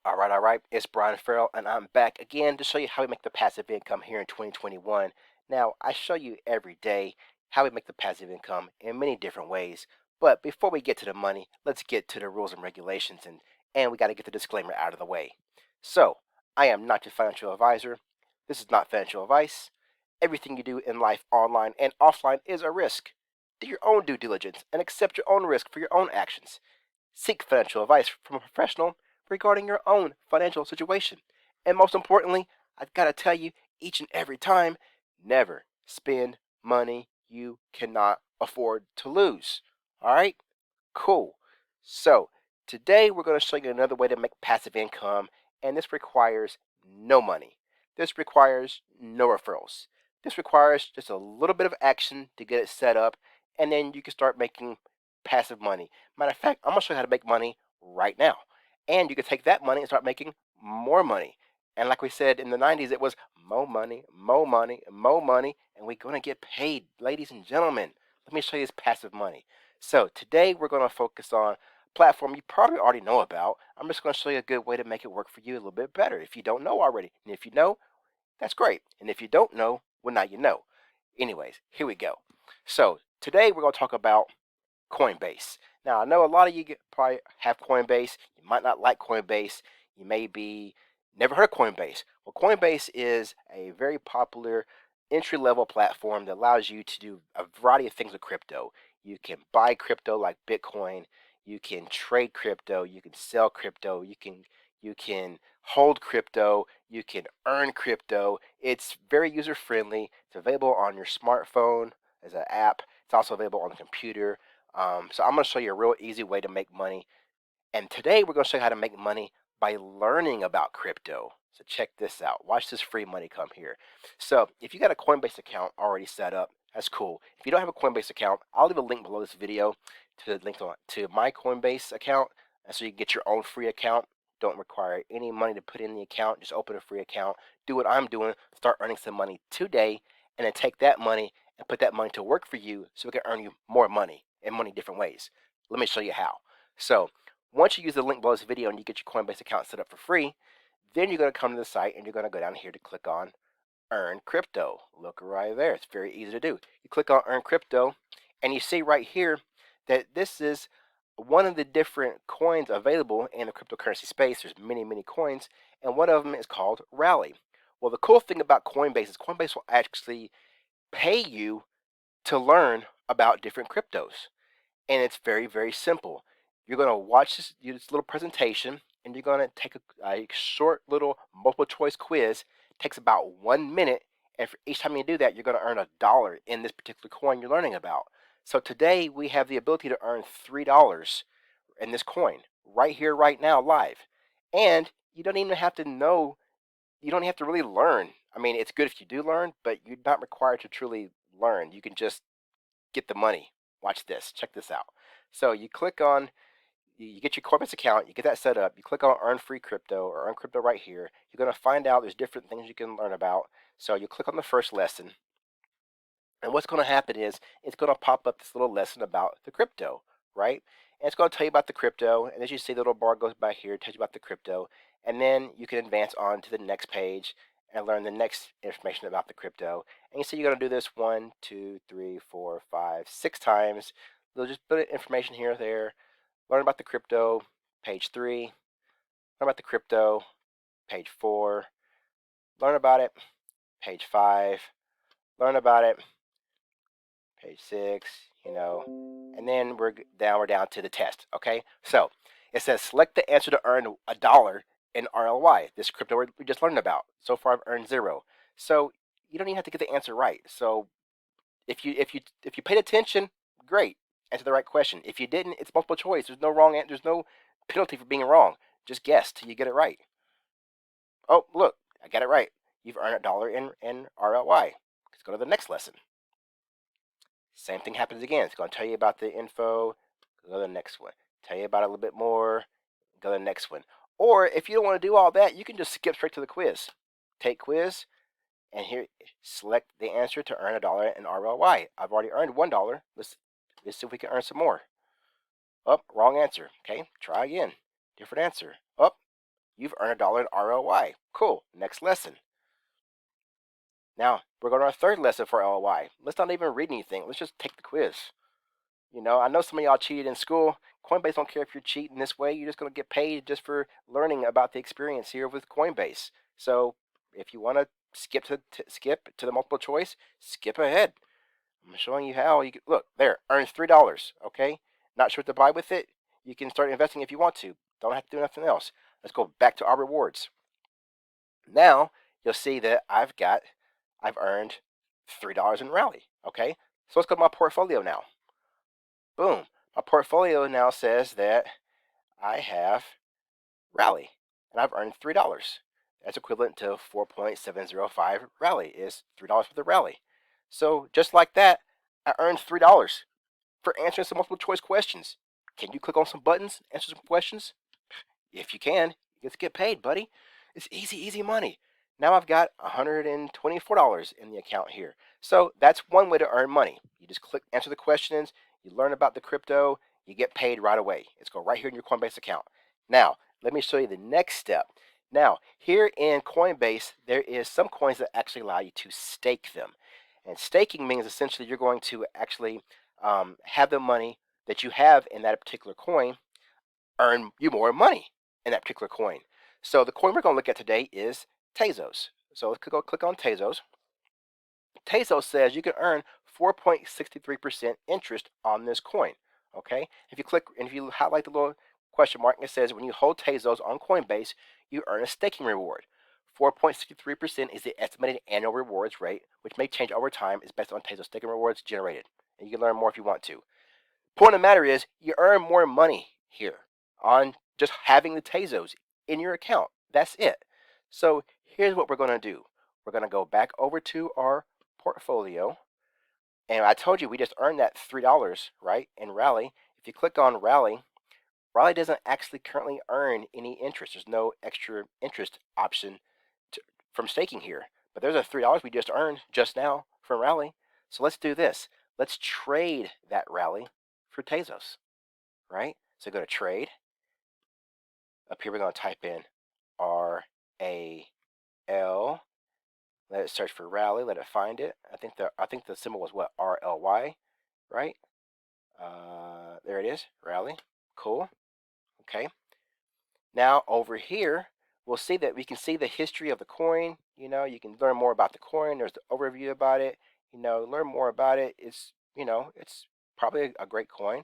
All right. It's Brian Farrell, and I'm back again to show you how we make the passive income here in 2021. Now, I show you every day how we make the passive income in many different ways. But before we get to the money, let's get to the rules and regulations, and we got to get the disclaimer out of the way. So, I am not your financial advisor. This is not financial advice. Everything you do in life, online and offline, is a risk. Do your own due diligence and accept your own risk for your own actions. Seek financial advice from a professional regarding your own financial situation. And most importantly, I've got to tell you each and every time, never spend money you cannot afford to lose. All right? Cool. So, today we're going to show you another way to make passive income, and this requires no money. This requires no referrals. This requires just a little bit of action to get it set up, and then you can start making passive money. Matter of fact, I'm going to show you how to make money right now. And you can take that money and start making more money. And like we said in the 90s, it was more money, more money, more money, and we're going to get paid, ladies and gentlemen. Let me show you this passive money. So today we're going to focus on a platform you probably already know about. I'm just going to show you a good way to make it work for you a little bit better if you don't know already. And if you know, that's great. And if you don't know, well, now you know. Anyways, here we go. So today we're going to talk about Coinbase. Now, I know a lot of you probably have Coinbase. You might not like Coinbase. You may be never heard of Coinbase. Well, Coinbase is a very popular entry-level platform that allows you to do a variety of things with crypto. You can buy crypto like Bitcoin. You can trade crypto. You can sell crypto. You can hold crypto. You can earn crypto. It's very user-friendly. It's available on your smartphone as an app. It's also available on the computer. So I'm going to show you a real easy way to make money. And today we're going to show you how to make money by learning about crypto. So check this out. Watch this free money come here. So if you got a Coinbase account already set up, that's cool. If you don't have a Coinbase account, I'll leave a link below this video to the link to my Coinbase account. And so you can get your own free account. Don't require any money to put in the account. Just open a free account. Do what I'm doing. Start earning some money today. And then take that money and put that money to work for you so we can earn you more money in many different ways. Let me show you how. So once you use the link below this video and you get your Coinbase account set up for free, then you're going to come to the site and you're going to go down here to click on Earn Crypto. Look right there. It's very easy to do. You click on Earn Crypto and you see right here that this is one of the different coins available in the cryptocurrency space. There's many, many coins, and one of them is called Rally. Well, the cool thing about Coinbase is Coinbase will actually pay you to learn about different cryptos. And it's very, very simple. You're going to watch this little presentation, and you're going to take a short little multiple choice quiz. It takes about 1 minute, and for each time you do that, you're going to earn $1 in this particular coin you're learning about. So today we have the ability to earn $3 in this coin right here, right now, live. And you don't even have to know. You don't have to really learn. I mean, it's good if you do learn, but you're not required to truly learn. You can just get the money. Watch this. Check this out. So you click on, you get your Coinbase account, you get that set up, you click on Earn Free Crypto or Earn Crypto right here. You're going to find out there's different things you can learn about. So you click on the first lesson. And what's going to happen is it's going to pop up this little lesson about the crypto, right? And it's going to tell you about the crypto. And as you see, the little bar goes by here, tells you about the crypto. And then you can advance on to the next page and learn the next information about the crypto. And you see you're going to do this 1, 2, 3, 4, 5, 6 times. They'll just put information here or there. Learn about the crypto, page 3. Learn about the crypto, page 4. Learn about it, page 5. Learn about it, page 6, and then we're down to the test. Okay, so it says select the answer to earn $1 in RLY. This crypto we just learned about. So far I've earned 0. So you don't even have to get the answer right. So if you paid attention, great, answer the right question. If you didn't, it's multiple choice. There's no wrong answer. There's no penalty for being wrong. Just guess till you get it right. Oh, look, I got it right. You've earned $1 in RLY. Let's go to the next lesson. Same thing happens again. It's going to tell you about the info. Go to the next one. Tell you about it a little bit more. Go to the next one. Or if you don't want to do all that, you can just skip straight to the quiz. Take quiz, and here select the answer to earn $1 in RLY. I've already earned $1. Let's see if we can earn some more. Oh, wrong answer. Okay, try again. Different answer. Oh, You've earned $1 in ROI. Cool. Next lesson. Now, we're going to our third lesson for ROI. Let's not even read anything. Let's just take the quiz. I know some of y'all cheated in school. Coinbase don't care if you're cheating this way. You're just going to get paid just for learning about the experience here with Coinbase. So if you want to skip to the multiple choice, skip ahead. I'm showing you how you can look there. Earns $3. Okay, not sure what to buy with it. You can start investing if you want to. Don't have to do nothing else. Let's go back to our rewards. Now you'll see that I've earned $3 in rally. Okay, so let's go to my portfolio now. Boom. My portfolio now says that I have rally, and I've earned $3. That's equivalent to 4.705 rally is $3 for the rally. So just like that, I earned $3 for answering some multiple choice questions. Can you click on some buttons, answer some questions? If you can, you get paid, buddy. It's easy, easy money. Now I've got $124 in the account here. So that's one way to earn money. You just click answer the questions, you learn about the crypto, you get paid right away. It's go right here in your Coinbase account. Now, let me show you the next step. Now, here in Coinbase, there is some coins that actually allow you to stake them. And staking means essentially you're going to actually have the money that you have in that particular coin earn you more money in that particular coin. So the coin we're going to look at today is Tezos. So let's go click on Tezos. Tezos says you can earn 4.63% interest on this coin. Okay, if you click and if you highlight the little question mark, it says when you hold Tezos on Coinbase, you earn a staking reward. 4.63% is the estimated annual rewards rate, which may change over time. Is based on Tezos staking rewards generated, and you can learn more if you want to. Point of the matter is, you earn more money here on just having the Tezos in your account. That's it. So here's what we're going to do. We're going to go back over to our portfolio. And I told you we just earned that $3, right, in Rally. If you click on Rally, Rally doesn't actually currently earn any interest. There's no extra interest option from staking here. But there's a $3 we just earned just now from Rally. So let's do this. Let's trade that Rally for Tezos, right? So go to trade. Up here we're going to type in RAL. Let it search for Rally. Let it find it. I think the symbol was what, RLY, right? There it is, Rally. Cool. Okay. Now over here we'll see that we can see the history of the coin. You can learn more about the coin. There's the overview about it. Learn more about it. It's probably a great coin.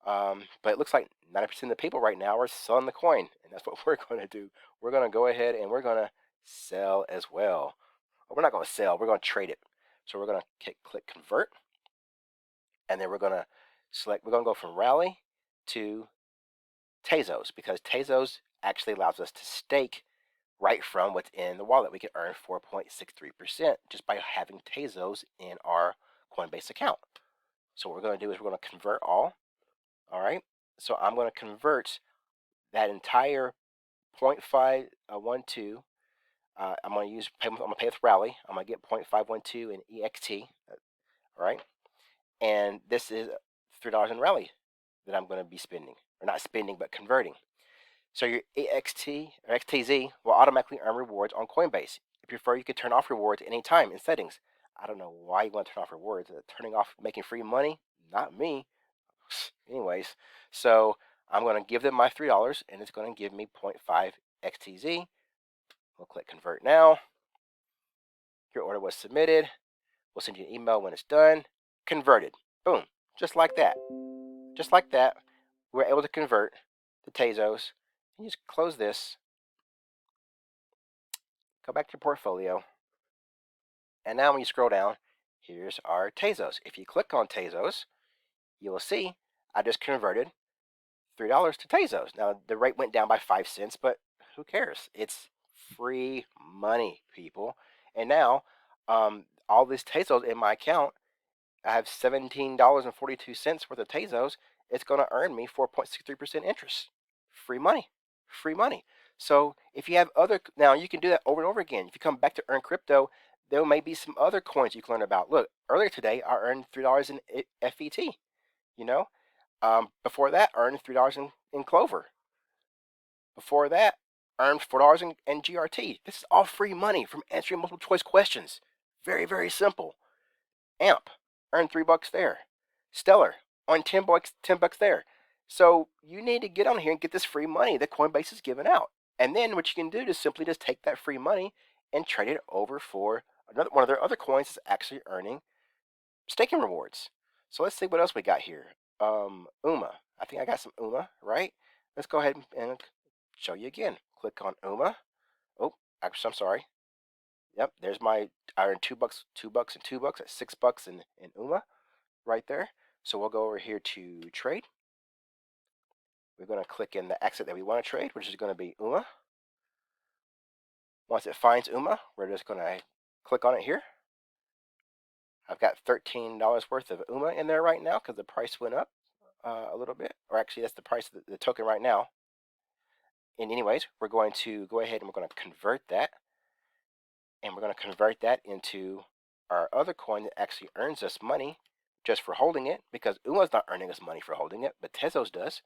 But it looks like 90% of the people right now are selling the coin, and that's what we're going to do. We're going to go ahead and we're going to sell as well. We're not going to sell. We're going to trade it. So we're going to click convert, and then we're going to select. We're going to go from Rally to Tezos because Tezos actually allows us to stake right from what's in the wallet. We can earn 4.63% just by having Tezos in our Coinbase account. So what we're going to do is we're going to convert all. All right, so I'm going to convert that entire 0.512. I'm going to pay with Rally. I'm going to get 0.512 in EXT. All right, and this is $3 in Rally that I'm going to be spending, or not spending, but converting. So your EXT or XTZ will automatically earn rewards on Coinbase. If you prefer, you can turn off rewards at any time in settings. I don't know why you want to turn off rewards. Turning off making free money, not me. Anyways, so I'm going to give them my $3, and it's going to give me 0.5 XTZ. We'll click convert now. Your order was submitted. We'll send you an email when it's done. Converted. Boom. Just like that. Just like that. We're able to convert the Tezos. You just close this. Go back to your portfolio. And now when you scroll down, here's our Tezos. If you click on Tezos, you will see I just converted $3 to Tezos. Now the rate went down by 5 cents, but who cares? It's free money, people. And now all these Tezos in my account, I have $17.42 worth of Tezos. It's going to earn me 4.63% interest. Free money. Free money. So if you have now you can do that over and over again. If you come back to earn crypto, there may be some other coins you can learn about. Look, earlier today I earned $3 in FET. Before that, I earned $3 in Clover. Before that, earned $4 in GRT. This is all free money from answering multiple choice questions. Very, very simple. AMP, earn $3 there. Stellar, earn $10 there. So you need to get on here and get this free money that Coinbase is giving out. And then what you can do is simply just take that free money and trade it over for one of their other coins that's actually earning staking rewards. So let's see what else we got here. UMA. I think I got some UMA, right? Let's go ahead and show you again. Click on UMA. Oh, actually, I'm sorry. Yep, there's my, I earned $2, $2, and $2. That's $6 in UMA right there. So we'll go over here to trade. We're going to click in the exit that we want to trade, which is going to be UMA. Once it finds UMA, we're just going to click on it here. I've got $13 worth of UMA in there right now because the price went up a little bit. Or actually, that's the price of the token right now. And anyways, we're going to go ahead and we're going to convert that. And we're going to convert that into our other coin that actually earns us money just for holding it, because UMA's not earning us money for holding it, but Tezos does.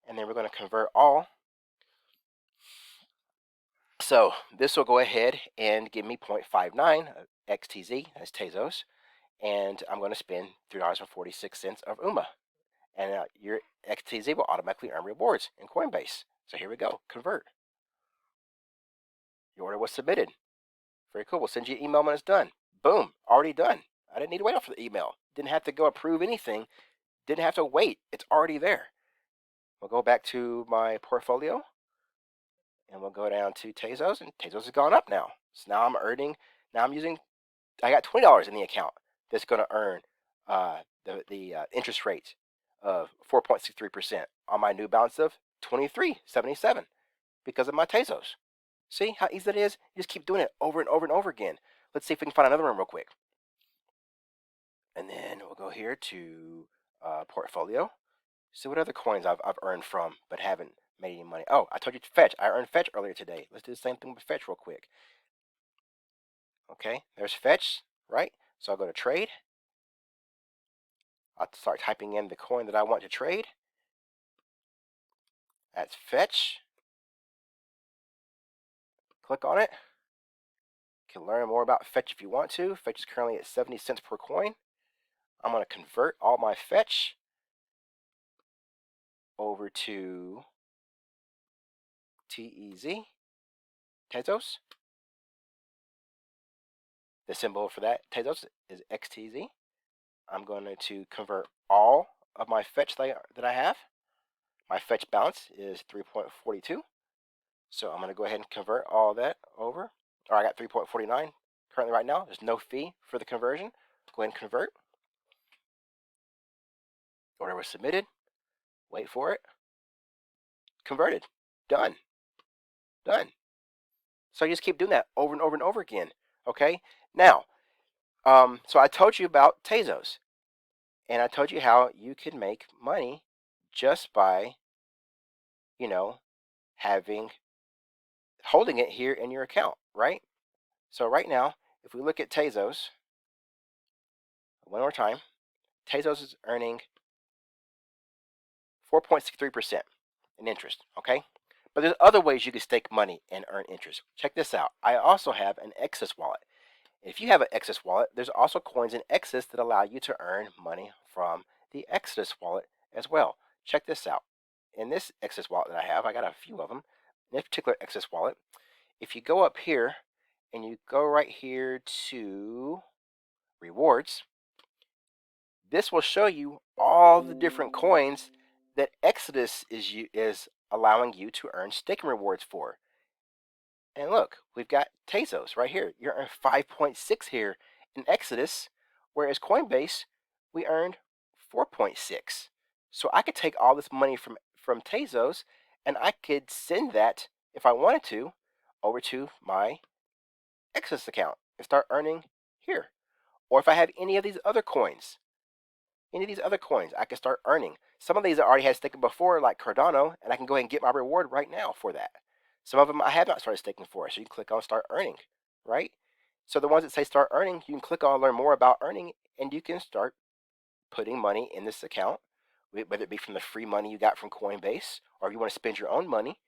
And then we're going to convert all. So this will go ahead and give me 0.59 XTZ, that's Tezos, and I'm going to spend $3.46 of UMA. And your XTZ will automatically earn rewards in Coinbase. So here we go, convert. Your order was submitted. Very cool. We'll send you an email when it's done. Boom, already done. I didn't need to wait for the email. Didn't have to go approve anything. Didn't have to wait. It's already there. We'll go back to my portfolio. And we'll go down to Tezos. And Tezos has gone up now. So now I'm earning. Now I'm using. I got $20 in the account that's going to earn the interest rate of 4.63% on my new balance of 23.77 because of my Tezos. See how easy that is? You just keep doing it over and over and over again. Let's see if we can find another one real quick. And then we'll go here to portfolio. See what other coins I've earned from but haven't made any money. Oh, I told you to Fetch. I earned Fetch earlier today. Let's do the same thing with Fetch real quick. Okay, there's Fetch, right? So I'll go to trade. I'll start typing in the coin that I want to trade. That's Fetch. Click on it. You can learn more about Fetch if you want to. Fetch is currently at 70 cents per coin. I'm going to convert all my Fetch over to TEZ, Tezos. The symbol for that Tezos is XTZ. I'm going to convert all of my Fetch that I have. My Fetch balance is 3.42. So I'm going to go ahead and convert all that over. Or I got 3.49 currently right now. There's no fee for the conversion. Go ahead and convert. Order was submitted. Wait for it. Converted. Done. Done. So you just keep doing that over and over and over again. Okay? Now, so I told you about Tezos. And I told you how you can make money just by, holding it here in your account, right? So right now, if we look at Tezos, one more time, Tezos is earning 4.63% in interest, okay? But there's other ways you can stake money and earn interest. Check this out. I also have an Excess wallet. If you have an Excess wallet, there's also coins in Excess that allow you to earn money from the Excess wallet as well. Check this out. In this Excess wallet that I have, I got a few of them. In this particular Excess wallet, if you go up here and you go right here to rewards, this will show you all the different coins that Exodus is allowing you to earn staking rewards for. And look, we've got Tezos right here. You earn 5.6 here in Exodus, whereas Coinbase, we earned 4.6. So I could take all this money from Tezos, and I could send that, if I wanted to, over to my Exodus account and start earning here. Or if I have any of these other coins, I can start earning. Some of these I already had staking before, like Cardano, and I can go ahead and get my reward right now for that. Some of them I have not started staking for, so you can click on Start Earning, right? So the ones that say Start Earning, you can click on Learn More About Earning, and you can start putting money in this account, whether it be from the free money you got from Coinbase, or if you want to spend your own money,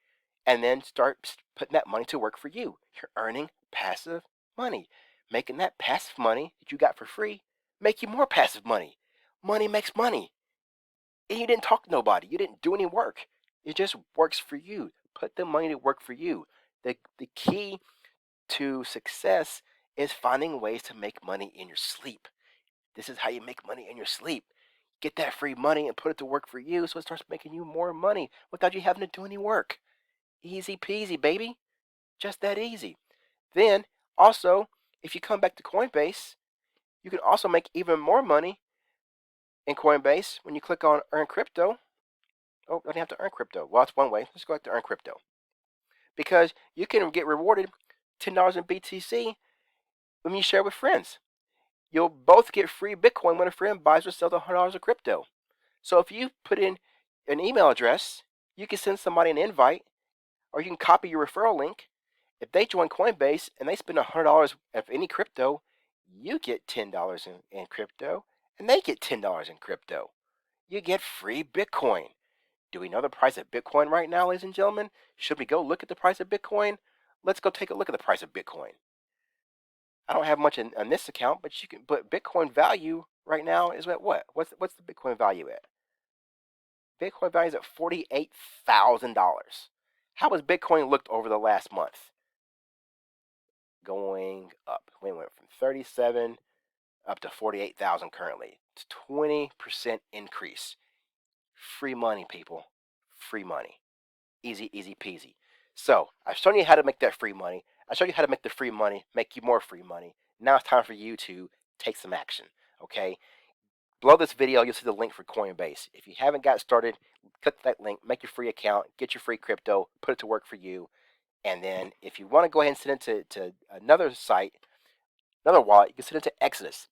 and then start putting that money to work for you. You're earning passive money, making that passive money that you got for free make you more passive money. Money makes money. And you didn't talk to nobody. You didn't do any work. It just works for you. Put the money to work for you. The key to success is finding ways to make money in your sleep. This is how you make money in your sleep. Get that free money and put it to work for you so it starts making you more money without you having to do any work. Easy peasy, baby. Just that easy. Then, also, if you come back to Coinbase, you can also make even more money in Coinbase when you click on Earn Crypto. Oh, I don't have to earn crypto. Well, that's one way. Let's go back to earn crypto. Because you can get rewarded $10 in BTC when you share with friends. You'll both get free Bitcoin when a friend buys or sells $100 of crypto. So if you put in an email address, you can send somebody an invite, or you can copy your referral link. If they join Coinbase and they spend $100 of any crypto, you get $10 in crypto, and they get $10 in crypto. You get free Bitcoin. Do we know the price of Bitcoin right now, ladies and gentlemen? Should we go look at the price of Bitcoin? Let's go take a look at the price of Bitcoin. I don't have much on this account, but you can. But Bitcoin value right now is at what? What's the Bitcoin value at? Bitcoin value is at $48,000. How has Bitcoin looked over the last month? Going up. We went from 37 up to 48,000 currently. It's 20% increase. Free money, people. Free money. Easy, easy peasy. So I've shown you how to make that free money. I showed you how to make the free money make you more free money. Now it's time for you to take some action. Okay. Below this video, you'll see the link for Coinbase. If you haven't got started, click that link, make your free account, get your free crypto, put it to work for you. And then if you want to go ahead and send it to another site, another wallet, you can send it to Exodus.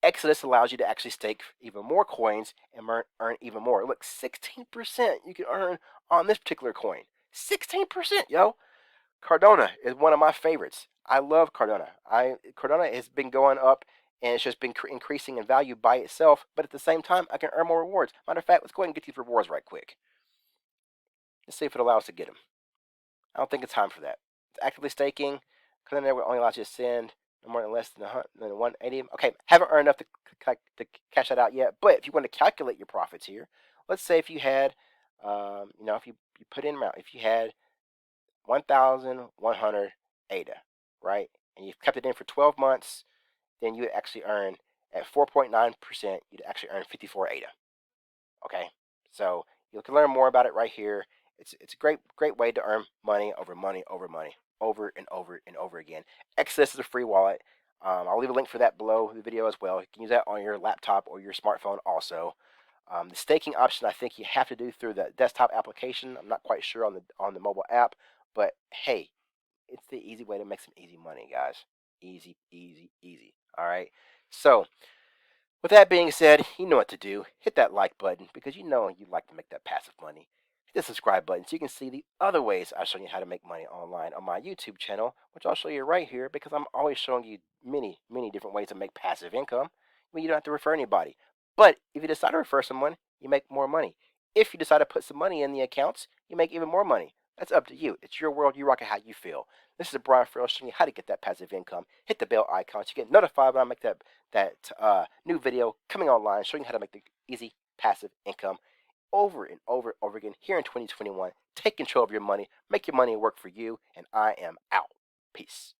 Exodus allows you to actually stake even more coins and earn even more. Look, 16% you can earn on this particular coin. 16%, yo. Cardano is one of my favorites. I love Cardano. Cardano has been going up, and it's just been increasing in value by itself. But at the same time, I can earn more rewards. Matter of fact, let's go ahead and get these rewards right quick. Let's see if it allows us to get them. I don't think it's time for that. It's actively staking. Cardano only allows you to send no more than less than 180. Okay, haven't earned enough to cash that out yet. But if you want to calculate your profits here, let's say if you had, if you put in amount, if you had 1,100 ADA, right? And you've kept it in for 12 months, then you would actually earn at 4.9%, you'd actually earn 54 ADA. Okay, so you can learn more about it right here. It's a great way to earn money over money over money over and over and over again. Exodus is a free wallet. I'll leave a link for that below the video as well. You can use that on your laptop or your smartphone also. The staking option, I think you have to do through the desktop application. I'm not quite sure on the mobile app, but hey, it's the easy way to make some easy money, guys. Easy, easy, easy. All right. So with that being said, you know what to do. Hit that like button because you know you like to make that passive money. Hit the subscribe button so you can see the other ways I've shown you how to make money online on my YouTube channel, which I'll show you right here because I'm always showing you many, many different ways to make passive income when you don't have to refer anybody. But if you decide to refer someone, you make more money. If you decide to put some money in the accounts, you make even more money. That's up to you. It's your world. You rock it how you feel. This is Brian Referrals showing you how to get that passive income. Hit the bell icon so you get notified when I make that new video coming online, showing you how to make the easy passive income over and over and over again here in 2021. Take control of your money, make your money work for you, and I am out. Peace.